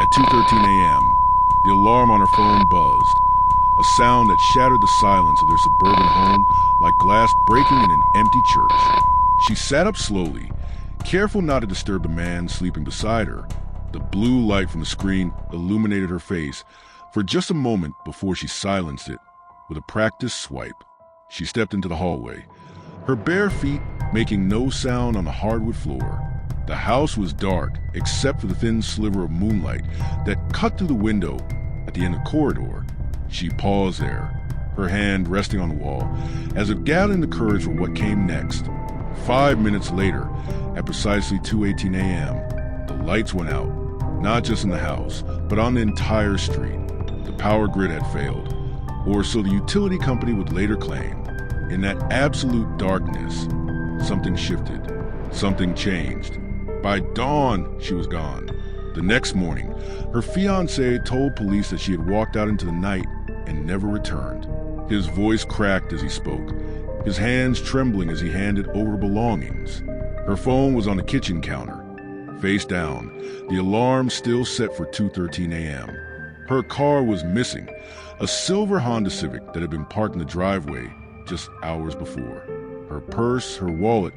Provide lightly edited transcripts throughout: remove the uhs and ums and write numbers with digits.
At 2:13 a.m., the alarm on her phone buzzed, a sound that shattered the silence of their suburban home like glass breaking in an empty church. She sat up slowly, careful not to disturb the man sleeping beside her. The blue light from the screen illuminated her face for just a moment before she silenced it with a practiced swipe. She stepped into the hallway, her bare feet making no sound on the hardwood floor. The house was dark except for the thin sliver of moonlight that cut through the window at the end of the corridor. She paused there, her hand resting on the wall, as if gathering the courage for what came next. 5 minutes later, at precisely 2:18 a.m., the lights went out, not just in the house, but on the entire street. The power grid had failed, or so the utility company would later claim. In that absolute darkness, something shifted, something changed. By dawn, she was gone. The next morning, her fiancé told police that she had walked out into the night and never returned. His voice cracked as he spoke, his hands trembling as he handed over belongings. Her phone was on the kitchen counter, face down, the alarm still set for 2:13 a.m. Her car was missing, a silver Honda Civic that had been parked in the driveway just hours before. Her purse, her wallet,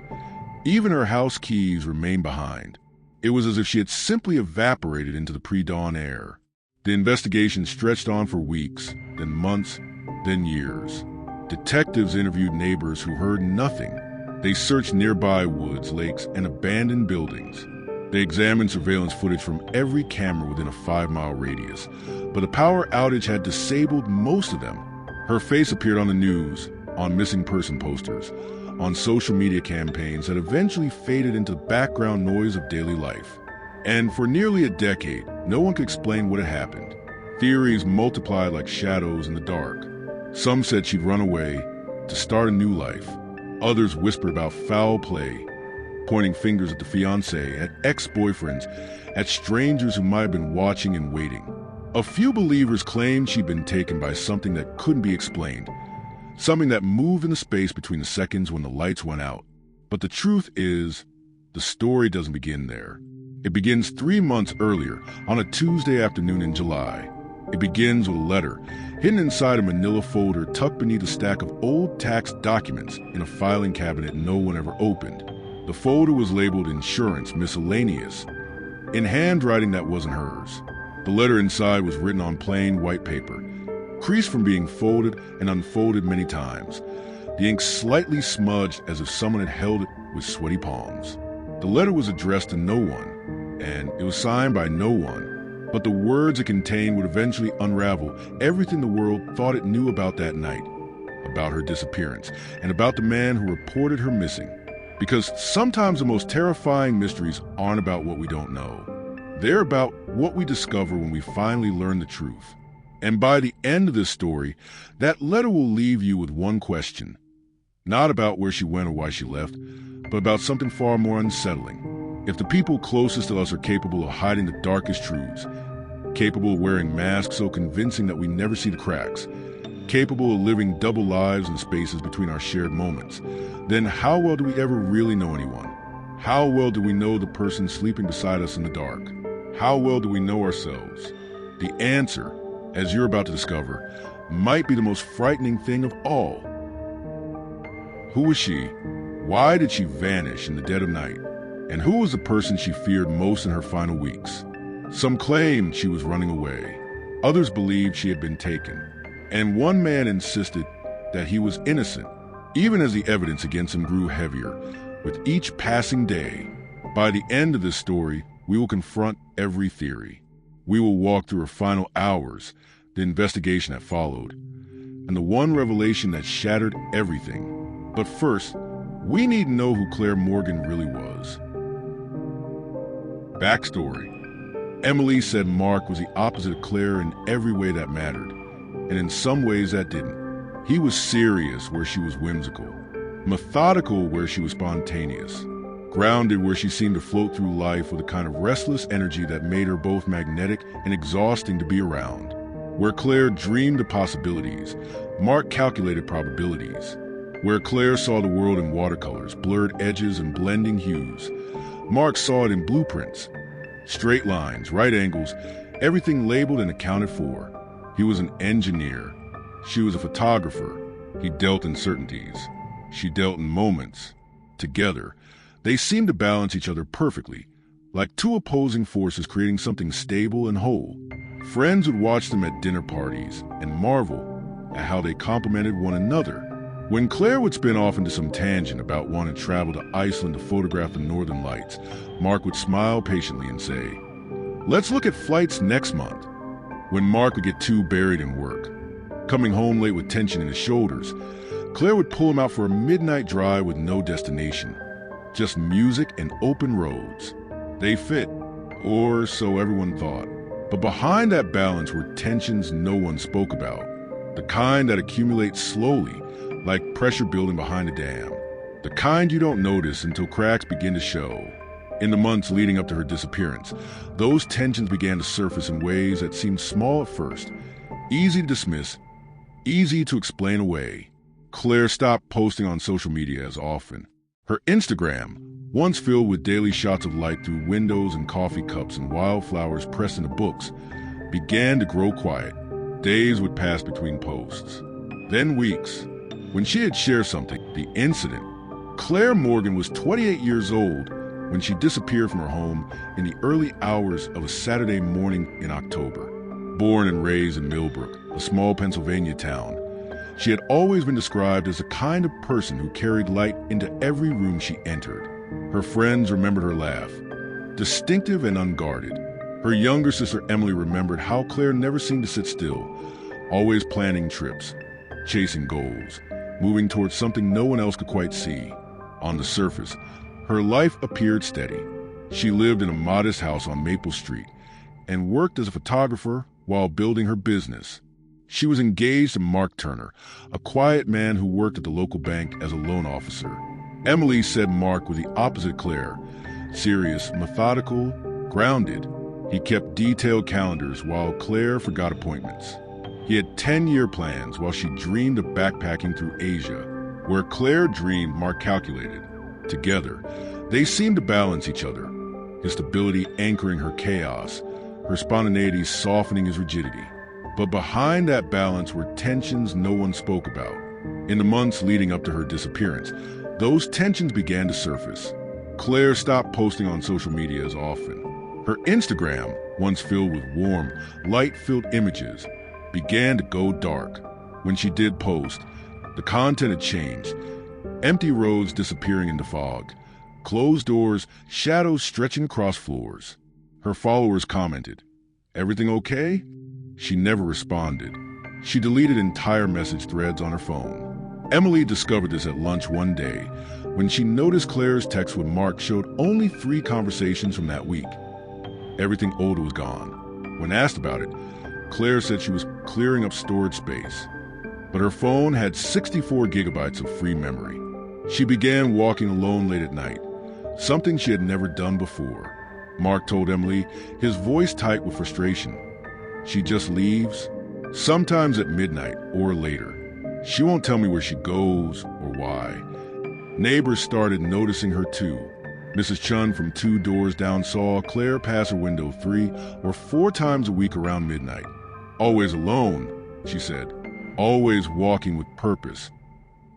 even her house keys remained behind. It was as if she had simply evaporated into the pre-dawn air. The investigation stretched on for weeks, then months, then years. Detectives interviewed neighbors who heard nothing. They searched nearby woods, lakes, and abandoned buildings. They examined surveillance footage from every camera within a 5-mile radius, but a power outage had disabled most of them. Her face appeared on the news, on missing person posters, on social media campaigns that eventually faded into the background noise of daily life. And for nearly a decade, no one could explain what had happened. Theories multiplied like shadows in the dark. Some said she'd run away to start a new life. Others whispered about foul play, pointing fingers at the fiancé, at ex-boyfriends, at strangers who might have been watching and waiting. A few believers claimed she'd been taken by something that couldn't be explained, something that moved in the space between the seconds when the lights went out. But the truth is, the story doesn't begin there. It begins 3 months earlier, on a Tuesday afternoon in July. It begins with a letter, hidden inside a manila folder tucked beneath a stack of old tax documents in a filing cabinet no one ever opened. The folder was labeled Insurance Miscellaneous, in handwriting that wasn't hers. The letter inside was written on plain white paper, creased from being folded and unfolded many times, the ink slightly smudged as if someone had held it with sweaty palms. The letter was addressed to no one, and it was signed by no one, but the words it contained would eventually unravel everything the world thought it knew about that night, about her disappearance, and about the man who reported her missing. Because sometimes the most terrifying mysteries aren't about what we don't know. They're about what we discover when we finally learn the truth. And by the end of this story, that letter will leave you with one question. Not about where she went or why she left, but about something far more unsettling. If the people closest to us are capable of hiding the darkest truths, capable of wearing masks so convincing that we never see the cracks, capable of living double lives in spaces between our shared moments, then how well do we ever really know anyone? How well do we know the person sleeping beside us in the dark? How well do we know ourselves? The answer, as you're about to discover, might be the most frightening thing of all. Who was she? Why did she vanish in the dead of night? And who was the person she feared most in her final weeks? Some claimed she was running away. Others believed she had been taken. And one man insisted that he was innocent, even as the evidence against him grew heavier with each passing day. By the end of this story, we will confront every theory. We will walk through her final hours, the investigation that followed, and the one revelation that shattered everything. But first, we need to know who Claire Morgan really was. Backstory. Emily said Mark was the opposite of Claire in every way that mattered, and in some ways that didn't. He was serious where she was whimsical, methodical where she was spontaneous, grounded where she seemed to float through life with a kind of restless energy that made her both magnetic and exhausting to be around. Where Claire dreamed of possibilities, Mark calculated probabilities. Where Claire saw the world in watercolors, blurred edges, and blending hues, Mark saw it in blueprints, straight lines, right angles, everything labeled and accounted for. He was an engineer. She was a photographer. He dealt in certainties. She dealt in moments. Together, they seemed to balance each other perfectly, like two opposing forces creating something stable and whole. Friends would watch them at dinner parties and marvel at how they complemented one another. When Claire would spin off into some tangent about wanting to travel to Iceland to photograph the northern lights, Mark would smile patiently and say, "Let's look at flights next month." When Mark would get too buried in work, coming home late with tension in his shoulders, Claire would pull him out for a midnight drive with no destination, just music and open roads. They fit, or so everyone thought. But behind that balance were tensions no one spoke about, the kind that accumulates slowly, like pressure building behind a dam, the kind you don't notice until cracks begin to show. In the months leading up to her disappearance, those tensions began to surface in ways that seemed small at first, easy to dismiss, easy to explain away. Claire stopped posting on social media as often. Her Instagram, once filled with daily shots of light through windows and coffee cups and wildflowers pressed into books, began to grow quiet. Days would pass between posts, then weeks. When she had shared something, the incident, Claire Morgan was 28 years old when she disappeared from her home in the early hours of a Saturday morning in October. Born and raised in Millbrook, a small Pennsylvania town, she had always been described as the kind of person who carried light into every room she entered. Her friends remembered her laugh, distinctive and unguarded. Her younger sister Emily remembered how Claire never seemed to sit still, always planning trips, chasing goals, moving towards something no one else could quite see. On the surface, her life appeared steady. She lived in a modest house on Maple Street and worked as a photographer while building her business. She was engaged to Mark Turner, a quiet man who worked at the local bank as a loan officer. Emily said Mark was the opposite of Claire, serious, methodical, grounded. He kept detailed calendars while Claire forgot appointments. He had 10-year plans while she dreamed of backpacking through Asia. Where Claire dreamed, Mark calculated. Together, they seemed to balance each other, his stability anchoring her chaos, her spontaneity softening his rigidity. But behind that balance were tensions no one spoke about. In the months leading up to her disappearance, those tensions began to surface. Claire stopped posting on social media as often. Her Instagram, once filled with warm, light-filled images, began to go dark. When she did post, the content had changed. Empty roads disappearing into fog, closed doors, shadows stretching across floors. Her followers commented, "Everything okay?" She never responded. She deleted entire message threads on her phone. Emily discovered this at lunch one day when she noticed Claire's text with Mark showed only 3 conversations from that week. Everything older was gone. When asked about it, Claire said she was clearing up storage space. But her phone had 64 gigabytes of free memory. She began walking alone late at night, something she had never done before. Mark told Emily, his voice tight with frustration. "She just leaves, sometimes at midnight or later. She won't tell me where she goes or why." Neighbors started noticing her too. Mrs. Chun from 2 doors down saw Claire pass her window 3 or 4 times a week around midnight. "Always alone," she said, "always walking with purpose,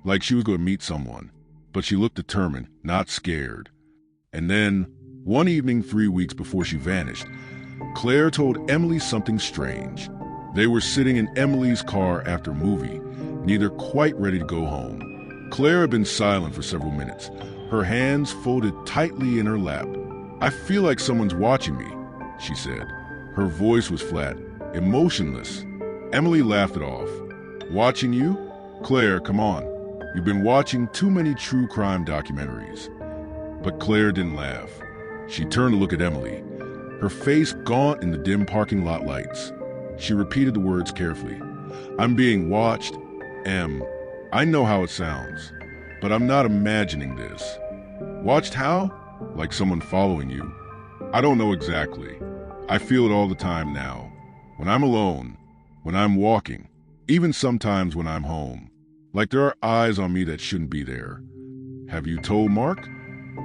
like she was going to meet someone." But she looked determined, not scared. And then, one evening 3 weeks before she vanished, Claire told Emily something strange. They were sitting in Emily's car after a movie, neither quite ready to go home. Claire had been silent for several minutes, her hands folded tightly in her lap. "I feel like someone's watching me," she said. Her voice was flat, emotionless. Emily laughed it off. "Watching you? Claire, come on. You've been watching too many true crime documentaries." But Claire didn't laugh. She turned to look at Emily, her face gaunt in the dim parking lot lights. She repeated the words carefully. "I'm being watched, Em. I know how it sounds, but I'm not imagining this." "Watched how? Like someone following you?" "I don't know exactly. I feel it all the time now. When I'm alone, when I'm walking, even sometimes when I'm home. Like there are eyes on me that shouldn't be there." "Have you told Mark?"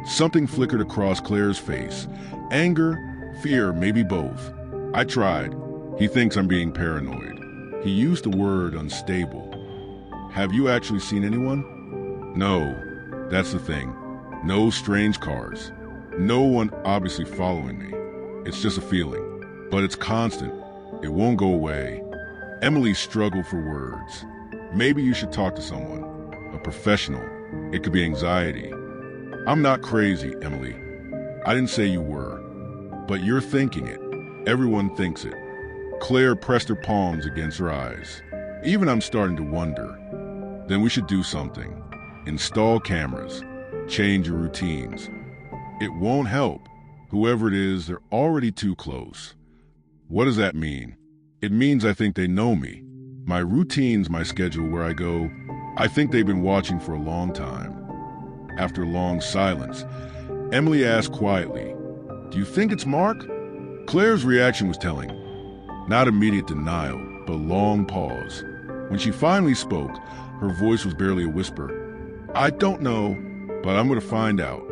Something flickered across Claire's face. Anger, fear, maybe both. I tried. He thinks I'm being paranoid. He used the word unstable. Have you actually seen anyone? No, that's the thing. No strange cars. No one obviously following me. It's just a feeling. But it's constant. It won't go away. Emily struggled for words. Maybe you should talk to someone. A professional. It could be anxiety. I'm not crazy, Emily. I didn't say you were. But you're thinking it. Everyone thinks it. Claire pressed her palms against her eyes. Even I'm starting to wonder. Then we should do something. Install cameras. Change your routines. It won't help. Whoever it is, they're already too close. What does that mean? It means I think they know me. My routine's my schedule where I go. I think they've been watching for a long time. After a long silence, Emily asked quietly, "Do you think it's Mark?" Claire's reaction was telling. Not immediate denial, but a long pause. When she finally spoke, her voice was barely a whisper. "I don't know, but I'm going to find out."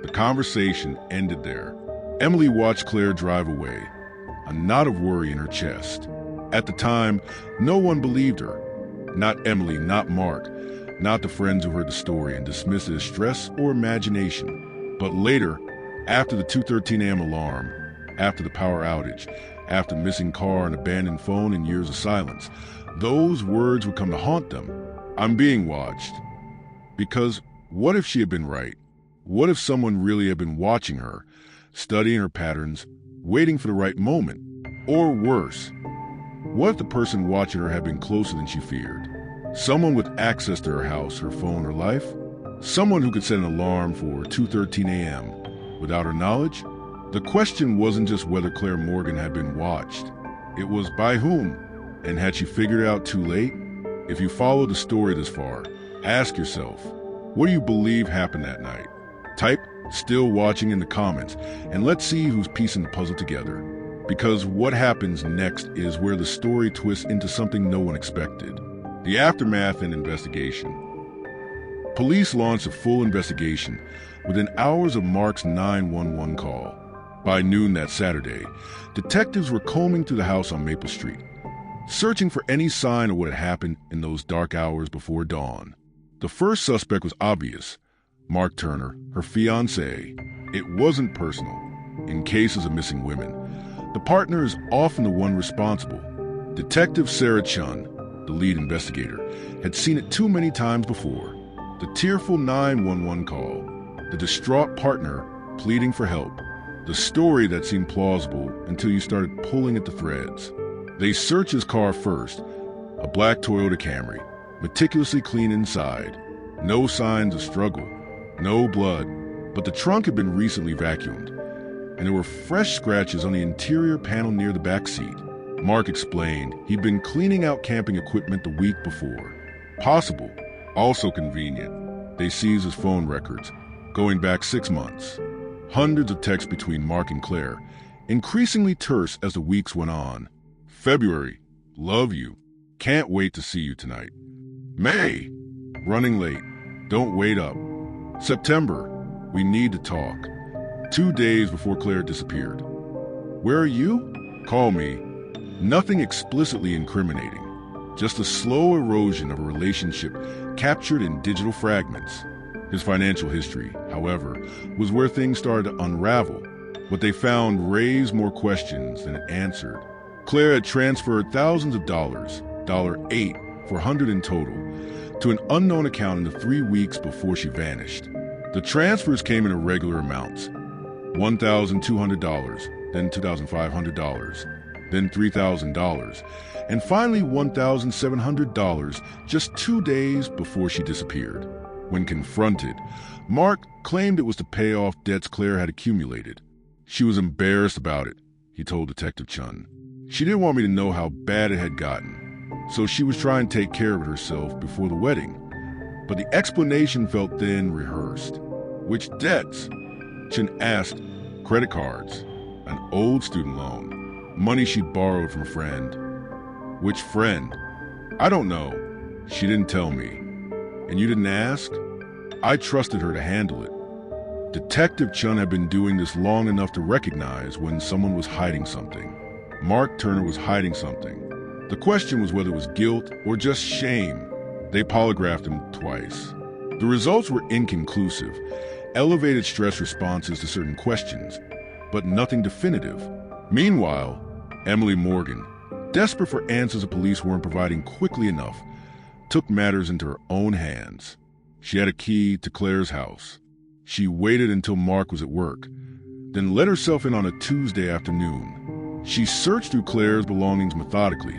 The conversation ended there. Emily watched Claire drive away, a knot of worry in her chest. At the time, no one believed her. Not Emily, not Mark, not the friends who heard the story and dismissed it as stress or imagination. But later, after the 2:13 a.m. alarm, after the power outage, after missing car and abandoned phone and years of silence, those words would come to haunt them. I'm being watched. Because what if she had been right? What if someone really had been watching her, studying her patterns, waiting for the right moment? Or worse, what if the person watching her had been closer than she feared? Someone with access to her house, her phone, her life? Someone who could set an alarm for 2:13 a.m. without her knowledge? The question wasn't just whether Claire Morgan had been watched. It was by whom? And had she figured it out too late? If you follow the story this far, ask yourself, what do you believe happened that night? Type "still watching" in the comments, and let's see who's piecing the puzzle together. Because what happens next is where the story twists into something no one expected. The aftermath and investigation. Police launched a full investigation within hours of Mark's 911 call. By noon that Saturday, detectives were combing through the house on Maple Street, searching for any sign of what had happened in those dark hours before dawn. The first suspect was obvious. Mark Turner, her fiancé. It wasn't personal. In cases of missing women, the partner is often the one responsible. Detective Sarah Chun, the lead investigator, had seen it too many times before. The tearful 911 call, the distraught partner pleading for help, the story that seemed plausible until you started pulling at the threads. They searched his car first, a black Toyota Camry, meticulously clean inside. No signs of struggle, no blood, but the trunk had been recently vacuumed, and there were fresh scratches on the interior panel near the back seat. Mark explained he'd been cleaning out camping equipment the week before. Possible, also convenient. They seized his phone records, going back 6 months. Hundreds of texts between Mark and Claire, increasingly terse as the weeks went on. February, love you. Can't wait to see you tonight. May, running late. Don't wait up. September, we need to talk. 2 days before Claire disappeared. Where are you? Call me. Nothing explicitly incriminating. Just a slow erosion of a relationship captured in digital fragments. His financial history, however, was where things started to unravel. What they found raised more questions than it answered. Claire had transferred thousands of dollars, $8 for 100 in total, to an unknown account in the 3 weeks before she vanished. The transfers came in irregular amounts. $1,200, then $2,500, then $3,000, and finally $1,700 just 2 days before she disappeared. When confronted, Mark claimed it was to pay off debts Claire had accumulated. She was embarrassed about it, he told Detective Chun. She didn't want me to know how bad it had gotten, so she was trying to take care of it herself before the wedding. But the explanation felt thin, rehearsed. Which debts? Chun asked. Credit cards, an old student loan, money she'd borrowed from a friend. Which friend? I don't know. She didn't tell me. And you didn't ask? I trusted her to handle it. Detective Chun had been doing this long enough to recognize when someone was hiding something. Mark Turner was hiding something. The question was whether it was guilt or just shame. They polygraphed him twice. The results were inconclusive, elevated stress responses to certain questions, but nothing definitive. Meanwhile, Emily Morgan, desperate for answers the police weren't providing quickly enough, took matters into her own hands. She had a key to Claire's house. She waited until Mark was at work, then let herself in on a Tuesday afternoon. She searched through Claire's belongings methodically.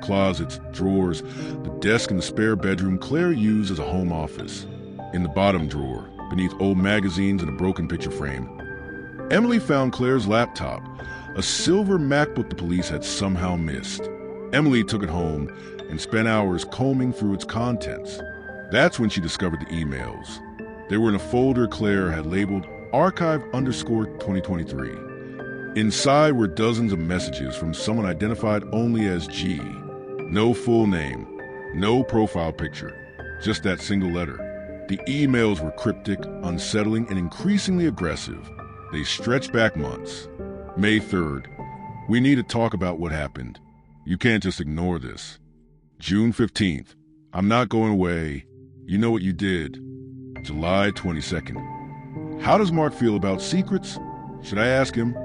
Closets, drawers, the desk in the spare bedroom Claire used as a home office. In the bottom drawer, beneath old magazines and a broken picture frame, Emily found Claire's laptop, a silver MacBook the police had somehow missed. Emily took it home and spent hours combing through its contents. That's when she discovered the emails. They were in a folder Claire had labeled Archive_2023. Inside were dozens of messages from someone identified only as G. No full name, no profile picture, just that single letter. The emails were cryptic, unsettling, and increasingly aggressive. They stretched back months. May 3rd. We need to talk about what happened. You can't just ignore this. June 15th. I'm not going away. You know what you did. July 22nd. How does Mark feel about secrets? Should I ask him?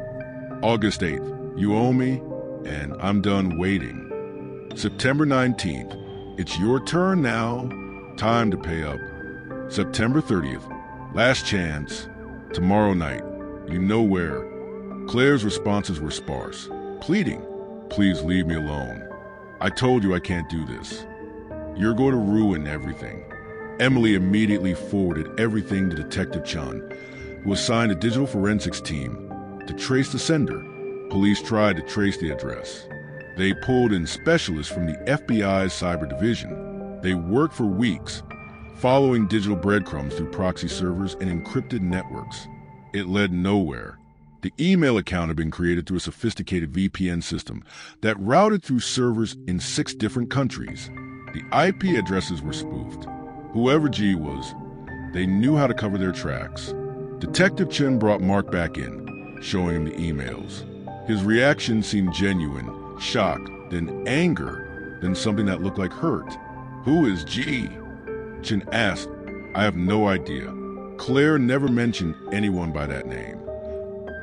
August 8th. You owe me, and I'm done waiting. September 19th. It's your turn now. Time to pay up. September 30th. Last chance. Tomorrow night. You know where. Claire's responses were sparse. Pleading. Please leave me alone. I told you I can't do this. You're going to ruin everything. Emily immediately forwarded everything to Detective Chun, who assigned a digital forensics team to trace the sender. Police tried to trace the address. They pulled in specialists from the FBI's cyber division. They worked for weeks, following digital breadcrumbs through proxy servers and encrypted networks. It led nowhere. The email account had been created through a sophisticated VPN system that routed through servers in 6 different countries. The IP addresses were spoofed. Whoever G was, they knew how to cover their tracks. Detective Chen brought Mark back in, showing him the emails. His reaction seemed genuine, shock, then anger, then something that looked like hurt. Who is G? Chen asked. I have no idea. Claire never mentioned anyone by that name.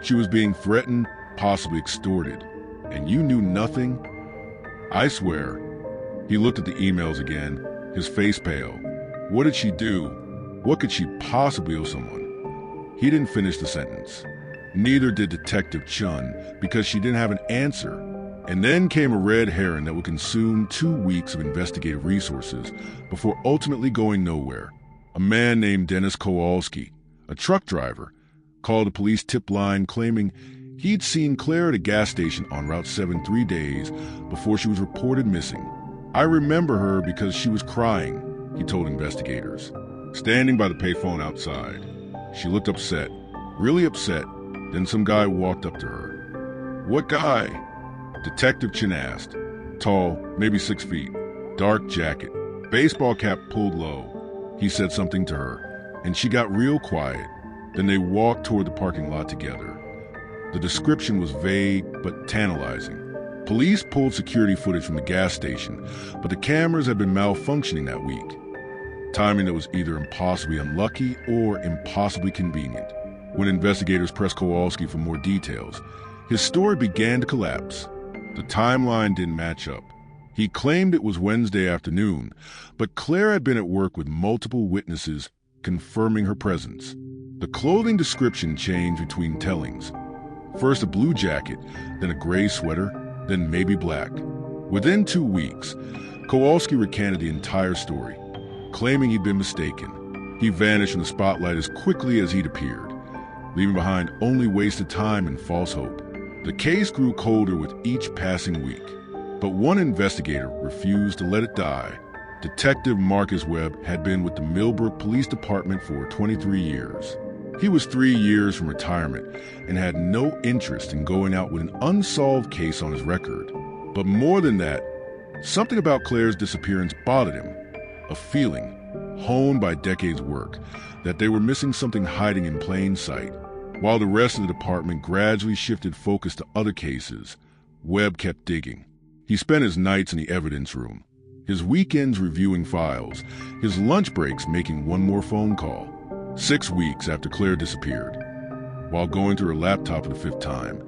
She was being threatened, possibly extorted. And you knew nothing? I swear. He looked at the emails again, his face pale. What did she do? What could she possibly owe someone? He didn't finish the sentence. Neither did Detective Chun, because she didn't have an answer. And then came a red herring that would consume 2 weeks of investigative resources before ultimately going nowhere. A man named Dennis Kowalski, a truck driver, called a police tip line claiming he'd seen Claire at a gas station on Route 7 3 days before she was reported missing. I remember her because she was crying, he told investigators, standing by the payphone outside. She looked upset, really upset. Then some guy walked up to her. What guy? Detective Chen asked. Tall, maybe 6 feet, dark jacket, baseball cap pulled low. He said something to her, and she got real quiet. Then they walked toward the parking lot together. The description was vague but tantalizing. Police pulled security footage from the gas station, but the cameras had been malfunctioning that week. Timing that was either impossibly unlucky or impossibly convenient. When investigators pressed Kowalski for more details, his story began to collapse. The timeline didn't match up. He claimed it was Wednesday afternoon, but Claire had been at work with multiple witnesses confirming her presence. The clothing description changed between tellings. First a blue jacket, then a gray sweater, then maybe black. Within 2 weeks, Kowalski recanted the entire story, claiming he'd been mistaken. He vanished from the spotlight as quickly as he'd appeared, leaving behind only wasted time and false hope. The case grew colder with each passing week, but one investigator refused to let it die. Detective Marcus Webb had been with the Millbrook Police Department for 23 years. He was 3 years from retirement and had no interest in going out with an unsolved case on his record. But more than that, something about Claire's disappearance bothered him. A feeling, honed by decades' work, that they were missing something hiding in plain sight. While the rest of the department gradually shifted focus to other cases, Webb kept digging. He spent his nights in the evidence room, his weekends reviewing files, his lunch breaks making one more phone call. 6 weeks after Claire disappeared, while going through her laptop for the 5th time,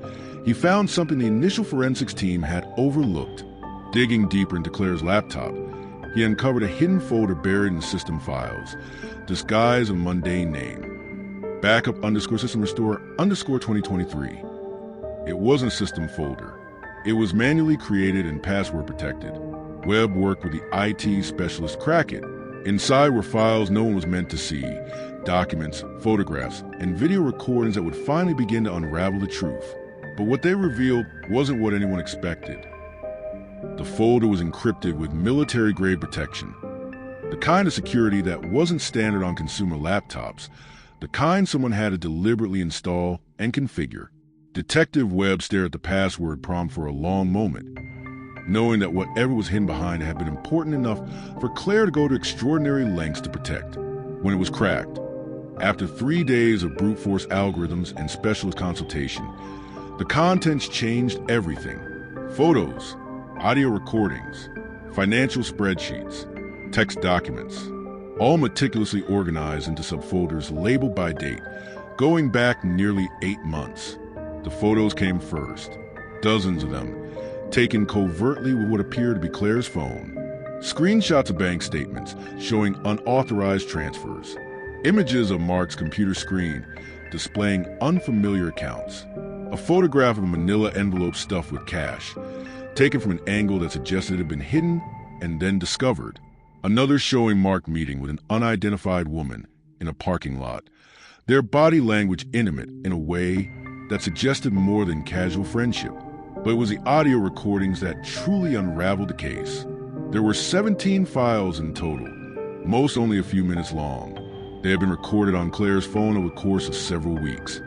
he found something the initial forensics team had overlooked. Digging deeper into Claire's laptop, he uncovered a hidden folder buried in system files, disguised a mundane name. Backup_system_restore_2023. It wasn't a system folder. It was manually created and password protected. Webb worked with the IT specialist to crack it. Inside were files no one was meant to see, documents, photographs, and video recordings that would finally begin to unravel the truth. But what they revealed wasn't what anyone expected. The folder was encrypted with military-grade protection, the kind of security that wasn't standard on consumer laptops, the kind someone had to deliberately install and configure. Detective Webb stared at the password prompt for a long moment, knowing that whatever was hidden behind it had been important enough for Claire to go to extraordinary lengths to protect. When it was cracked, after 3 days of brute force algorithms and specialist consultation, the contents changed everything. Photos, audio recordings, financial spreadsheets, text documents, all meticulously organized into subfolders labeled by date, going back nearly 8 months. The photos came first, dozens of them, taken covertly with what appeared to be Claire's phone. Screenshots of bank statements showing unauthorized transfers. Images of Mark's computer screen displaying unfamiliar accounts. A photograph of a manila envelope stuffed with cash, taken from an angle that suggested it had been hidden and then discovered. Another showing Mark meeting with an unidentified woman in a parking lot, their body language intimate in a way that suggested more than casual friendship. But it was the audio recordings that truly unraveled the case. There were 17 files in total, most only a few minutes long. They had been recorded on Claire's phone over the course of several weeks,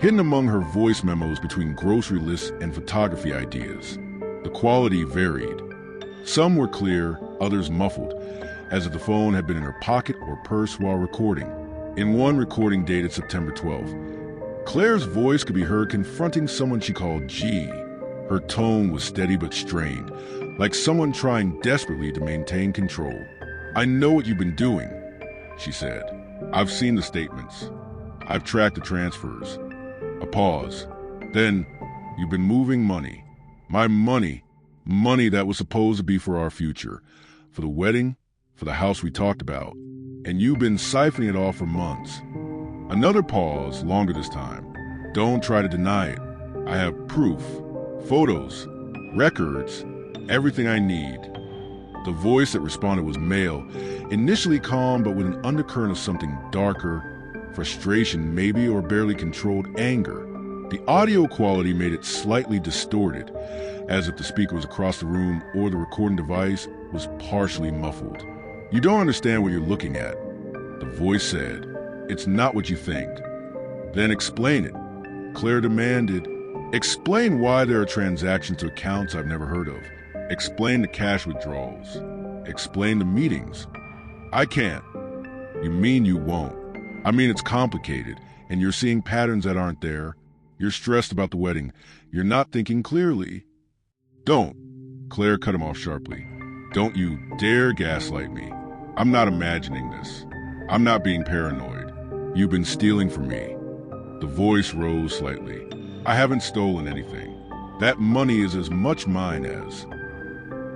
hidden among her voice memos between grocery lists and photography ideas. The quality varied. Some were clear, others muffled, as if the phone had been in her pocket or purse while recording. In one recording dated September 12th, Claire's voice could be heard confronting someone she called G. Her tone was steady but strained, like someone trying desperately to maintain control. "I know what you've been doing," she said. "I've seen the statements. I've tracked the transfers." A pause. "Then, you've been moving money. My money. Money that was supposed to be for our future. For the wedding, for the house we talked about. And you've been siphoning it off for months." Another pause, longer this time. "Don't try to deny it. I have proof. Photos. Records. Everything I need." The voice that responded was male, initially calm but with an undercurrent of something darker, frustration maybe, or barely controlled anger. The audio quality made it slightly distorted, as if the speaker was across the room or the recording device was partially muffled. "You don't understand what you're looking at," the voice said. "It's not what you think." "Then explain it," Claire demanded. "Explain why there are transactions to accounts I've never heard of. Explain the cash withdrawals. Explain the meetings." "I can't." "You mean you won't?" "I mean it's complicated, and you're seeing patterns that aren't there. You're stressed about the wedding. You're not thinking clearly." "Don't," Claire cut him off sharply. "Don't you dare gaslight me. I'm not imagining this. I'm not being paranoid. You've been stealing from me." The voice rose slightly. "I haven't stolen anything. That money is as much mine as—"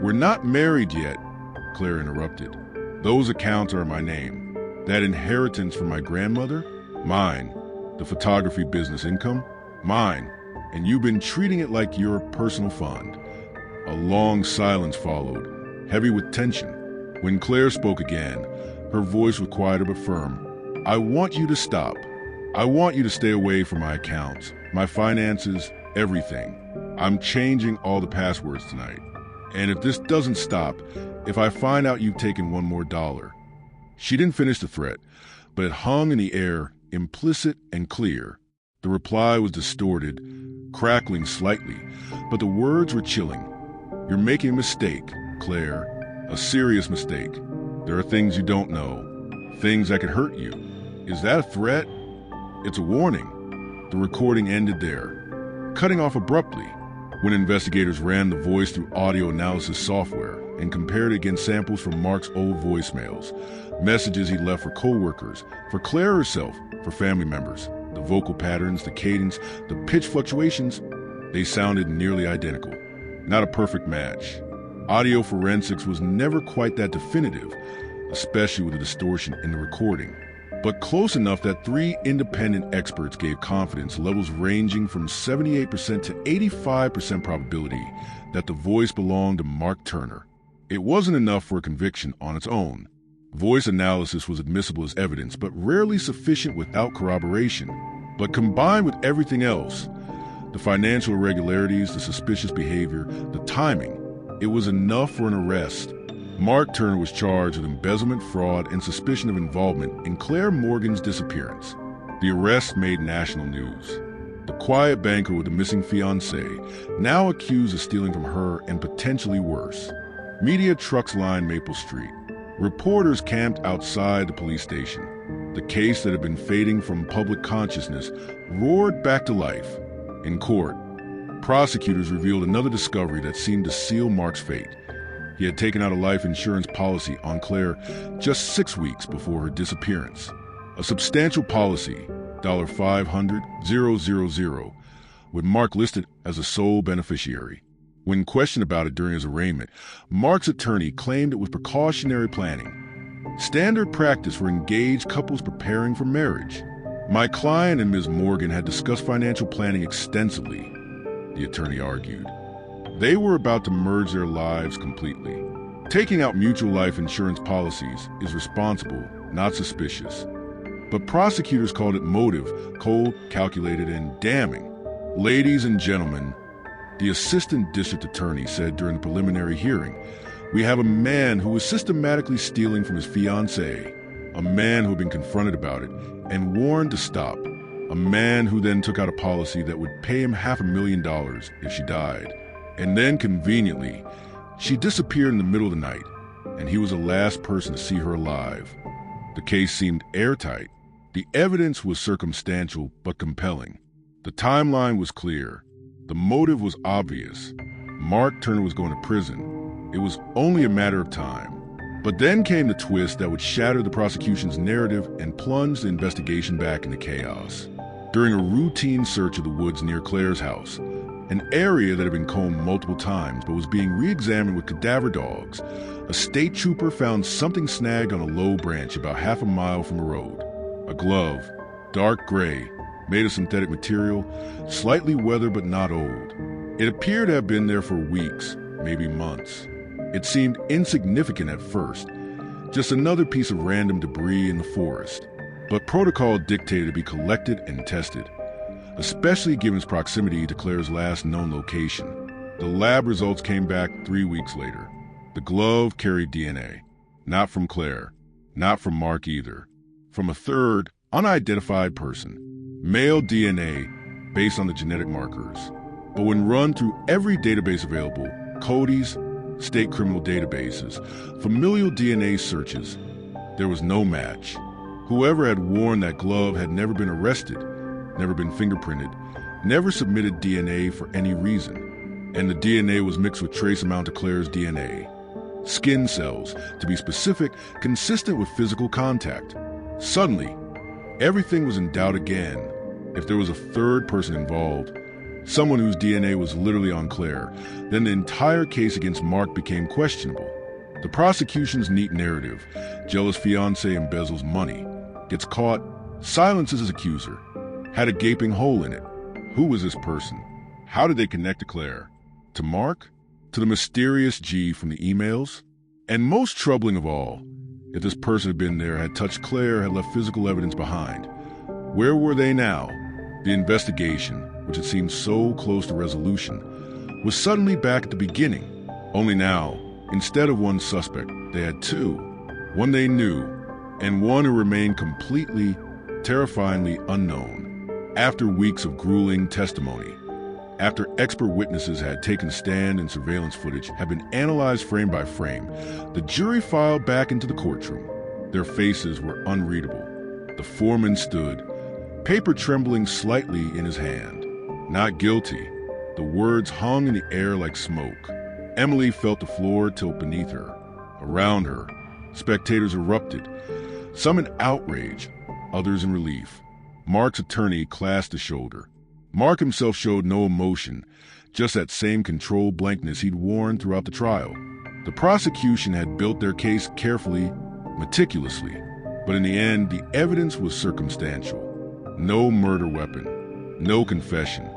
"We're not married yet," Claire interrupted. "Those accounts are in my name. That inheritance from my grandmother? Mine. The photography business income? Mine. And you've been treating it like your personal fund." A long silence followed, heavy with tension. When Claire spoke again, her voice was quieter but firm. "I want you to stop. I want you to stay away from my accounts, my finances, everything. I'm changing all the passwords tonight. And if this doesn't stop, if I find out you've taken one more dollar..." She didn't finish the threat, but it hung in the air, implicit and clear. The reply was distorted, crackling slightly, but the words were chilling. "You're making a mistake, Claire. A serious mistake. There are things you don't know. Things that could hurt you." "Is that a threat?" "It's a warning." The recording ended there, cutting off abruptly. When investigators ran the voice through audio analysis software and compared it against samples from Mark's old voicemails, messages he left for co-workers, for Claire herself, for family members, the vocal patterns, the cadence, the pitch fluctuations, they sounded nearly identical. Not a perfect match. Audio forensics was never quite that definitive, especially with the distortion in the recording, but close enough that 3 independent experts gave confidence levels ranging from 78% to 85% probability that the voice belonged to Mark Turner. It wasn't enough for a conviction on its own. Voice analysis was admissible as evidence, but rarely sufficient without corroboration. But combined with everything else, the financial irregularities, the suspicious behavior, the timing, it was enough for an arrest. Mark Turner was charged with embezzlement, fraud, and suspicion of involvement in Claire Morgan's disappearance. The arrest made national news. The quiet banker with the missing fiancé, now accused of stealing from her and potentially worse. Media trucks lined Maple Street. Reporters camped outside the police station. The case that had been fading from public consciousness roared back to life. In court, prosecutors revealed another discovery that seemed to seal Mark's fate. He had taken out a life insurance policy on Claire just 6 weeks before her disappearance. A substantial policy, $500,000, with Mark listed as a sole beneficiary. When questioned about it during his arraignment, Mark's attorney claimed it was precautionary planning, standard practice for engaged couples preparing for marriage. My client and Ms. Morgan had discussed financial planning extensively, the attorney argued. They were about to merge their lives completely. Taking out mutual life insurance policies is responsible, not suspicious. But prosecutors called it motive, cold, calculated, and damning. Ladies and gentlemen, the assistant district attorney said during the preliminary hearing, we have a man who was systematically stealing from his fiancée, a man who had been confronted about it and warned to stop, a man who then took out a policy that would pay him $500,000 if she died. And then, conveniently, she disappeared in the middle of the night, and he was the last person to see her alive. The case seemed airtight. The evidence was circumstantial but compelling. The timeline was clear. The motive was obvious. Mark Turner was going to prison. It was only a matter of time. But then came the twist that would shatter the prosecution's narrative and plunge the investigation back into chaos. During a routine search of the woods near Claire's house, an area that had been combed multiple times but was being re-examined with cadaver dogs, a state trooper found something snagged on a low branch about half a mile from the road. A glove, dark gray, made of synthetic material, slightly weathered but not old. It appeared to have been there for weeks, maybe months. It seemed insignificant at first, just another piece of random debris in the forest. But protocol dictated to be collected and tested, especially given its proximity to Claire's last known location. The lab results came back 3 weeks later. The glove carried DNA, not from Claire, not from Mark either, from a third, unidentified person. Male DNA based on the genetic markers. But when run through every database available, Cody's, state criminal databases, familial DNA searches, there was no match. Whoever had worn that glove had never been arrested, never been fingerprinted, never submitted DNA for any reason. And the DNA was mixed with trace amount of Claire's DNA. Skin cells, to be specific, consistent with physical contact. Suddenly, everything was in doubt again. If there was a third person involved, someone whose DNA was literally on Claire, then the entire case against Mark became questionable. The prosecution's neat narrative, jealous fiancé embezzles money, gets caught, silences his accuser, had a gaping hole in it. Who was this person? How did they connect to Claire? To Mark? To the mysterious G from the emails? And most troubling of all, if this person had been there, had touched Claire, had left physical evidence behind, where were they now? The investigation, which had seemed so close to resolution, was suddenly back at the beginning. Only now, instead of one suspect, they had two. One they knew, and one who remained completely, terrifyingly unknown. After weeks of grueling testimony, after expert witnesses had taken stand and surveillance footage had been analyzed frame by frame, the jury filed back into the courtroom. Their faces were unreadable. The foreman stood, paper trembling slightly in his hand. Not guilty, The words hung in the air like smoke. Emily felt the floor tilt beneath her. Around her, spectators erupted, some in outrage, others in relief. Mark's attorney clasped his shoulder. Mark himself showed no emotion, just that same controlled blankness he'd worn throughout the trial. The prosecution had built their case carefully, meticulously, but in the end, the evidence was circumstantial. No murder weapon, no confession,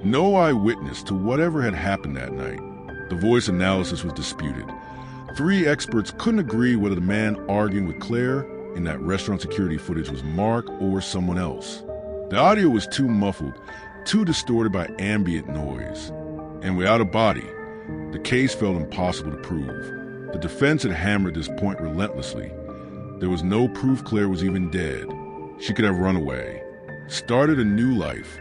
no eyewitness to whatever had happened that night. The voice analysis was disputed. 3 experts couldn't agree whether the man arguing with Claire in that restaurant security footage was Mark or someone else. The audio was too muffled, too distorted by ambient noise. And without a body, the case felt impossible to prove. The defense had hammered this point relentlessly. There was no proof Claire was even dead. She could have run away, started a new life,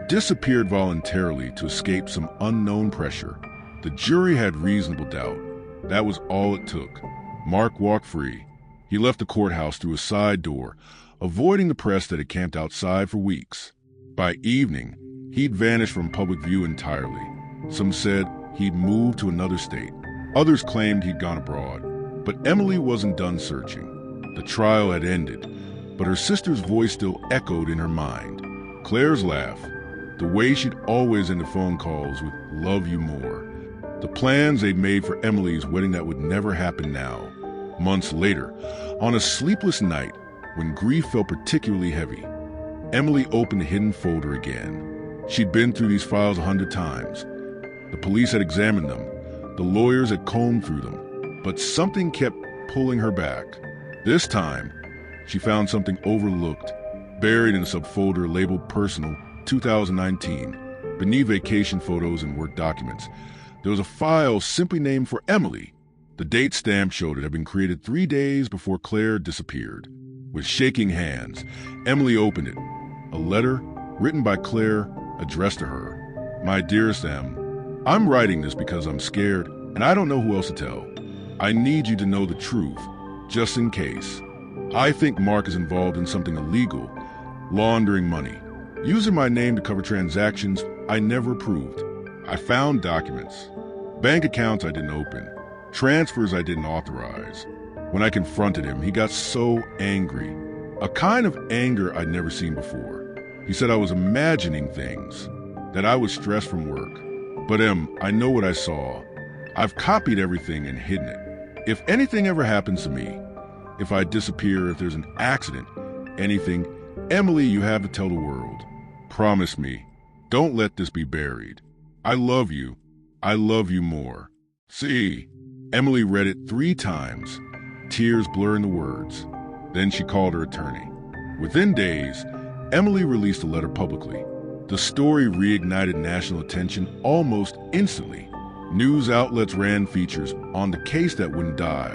disappeared voluntarily to escape some unknown pressure. The jury had reasonable doubt. That was all it took. Mark walked free. He left the courthouse through a side door, avoiding the press that had camped outside for weeks. By evening, he'd vanished from public view entirely. Some said he'd moved to another state. Others claimed he'd gone abroad. But Emily wasn't done searching. The trial had ended, but her sister's voice still echoed in her mind. Claire's laugh, the way she'd always end the phone calls with "love you more." The plans they'd made for Emily's wedding that would never happen now. Months later, on a sleepless night, when grief felt particularly heavy, Emily opened the hidden folder again. She'd been through these files 100 times. The police had examined them. The lawyers had combed through them. But something kept pulling her back. This time, she found something overlooked, buried in a subfolder labeled Personal 2019, beneath vacation photos and work documents. There was a file simply named for Emily. The date stamp showed it had been created 3 days before Claire disappeared. With shaking hands, Emily opened it. A letter written by Claire addressed to her. "My dearest Em, I'm writing this because I'm scared and I don't know who else to tell. I need you to know the truth, just in case. I think Mark is involved in something illegal, laundering money, using my name to cover transactions I never approved. I found documents, bank accounts I didn't open, transfers I didn't authorize." When I confronted him, he got so angry, a kind of anger I'd never seen before. He said I was imagining things, that I was stressed from work. But I know what I saw. I've copied everything and hidden it. If anything ever happens to me, if I disappear, if there's an accident, anything, Emily, you have to tell the world. Promise me, don't let this be buried. I love you. I love you more. See, Emily read it 3 times, tears blurring the words. Then she called her attorney. Within days, Emily released the letter publicly. The story reignited national attention almost instantly. News outlets ran features on the case that wouldn't die.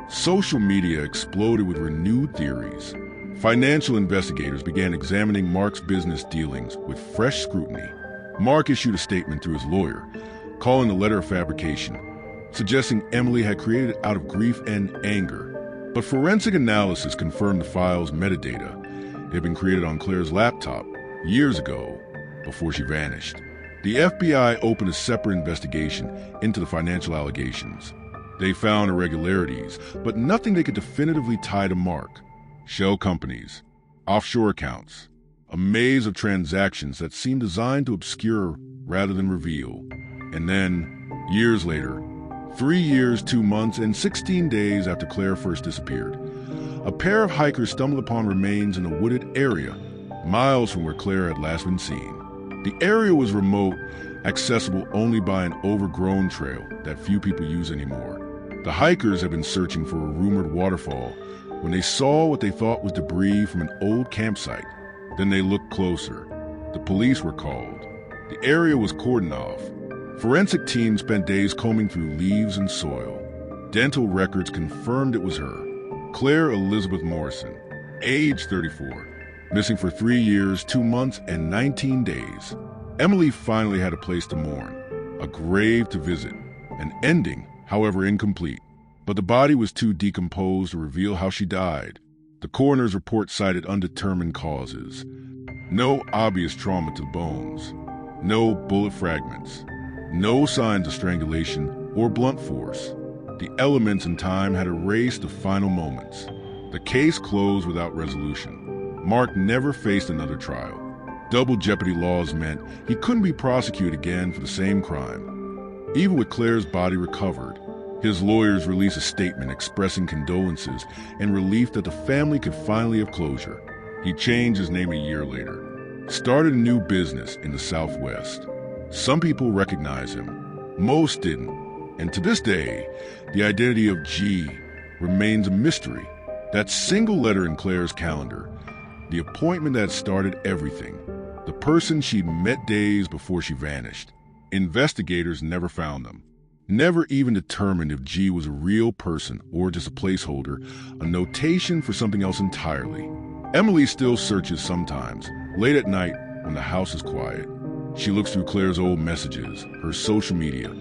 Social media exploded with renewed theories. Financial investigators began examining Mark's business dealings with fresh scrutiny. Mark issued a statement through his lawyer, calling the letter a fabrication, suggesting Emily had created it out of grief and anger. But forensic analysis confirmed the file's metadata. It had been created on Claire's laptop years ago, before she vanished. The FBI opened a separate investigation into the financial allegations. They found irregularities, but nothing they could definitively tie to Mark. Shell companies, offshore accounts, a maze of transactions that seemed designed to obscure rather than reveal. And then, years later, 3 years, 2 months, and 16 days after Claire first disappeared, a pair of hikers stumbled upon remains in a wooded area, miles from where Claire had last been seen. The area was remote, accessible only by an overgrown trail that few people use anymore. The hikers had been searching for a rumored waterfall when they saw what they thought was debris from an old campsite. Then they looked closer. The police were called. The area was cordoned off. Forensic teams spent days combing through leaves and soil. Dental records confirmed it was her, Claire Elizabeth Morrison, age 34, missing for 3 years, 2 months, and 19 days. Emily finally had a place to mourn, a grave to visit, an ending, however incomplete. But the body was too decomposed to reveal how she died. The coroner's report cited undetermined causes. No obvious trauma to the bones. No bullet fragments. No signs of strangulation or blunt force. The elements in time had erased the final moments. The case closed without resolution. Mark never faced another trial. Double jeopardy laws meant he couldn't be prosecuted again for the same crime. Even with Claire's body recovered, his lawyers released a statement expressing condolences and relief that the family could finally have closure. He changed his name a year later, started a new business in the Southwest. Some people recognize him, most didn't, and to this day, the identity of G remains a mystery. That single letter in Claire's calendar, the appointment that started everything, the person she'd met days before she vanished. Investigators never found them, never even determined if G was a real person or just a placeholder, a notation for something else entirely. Emily still searches sometimes, late at night when the house is quiet. She looks through Claire's old messages, her social media,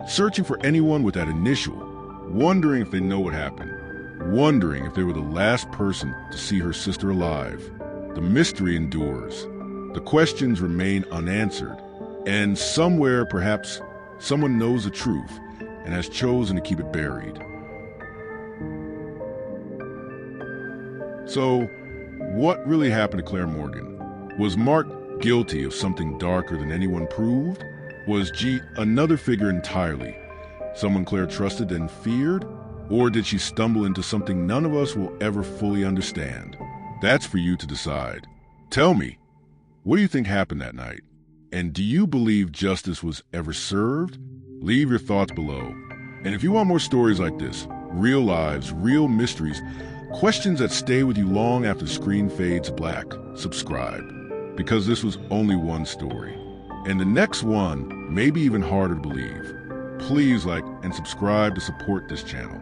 searching for anyone with that initial, wondering if they know what happened, wondering if they were the last person to see her sister alive. The mystery endures. The questions remain unanswered, and somewhere, perhaps, someone knows the truth and has chosen to keep it buried. So, what really happened to Claire Morgan? Was Mark guilty of something darker than anyone proved? Was G another figure entirely, someone Claire trusted and feared? Or did she stumble into something none of us will ever fully understand? That's for you to decide. Tell me, what do you think happened that night? And do you believe justice was ever served? Leave your thoughts below. And if you want more stories like this, real lives, real mysteries, questions that stay with you long after the screen fades black, subscribe. Because this was only one story. And the next one may be even harder to believe. Please like and subscribe to support this channel.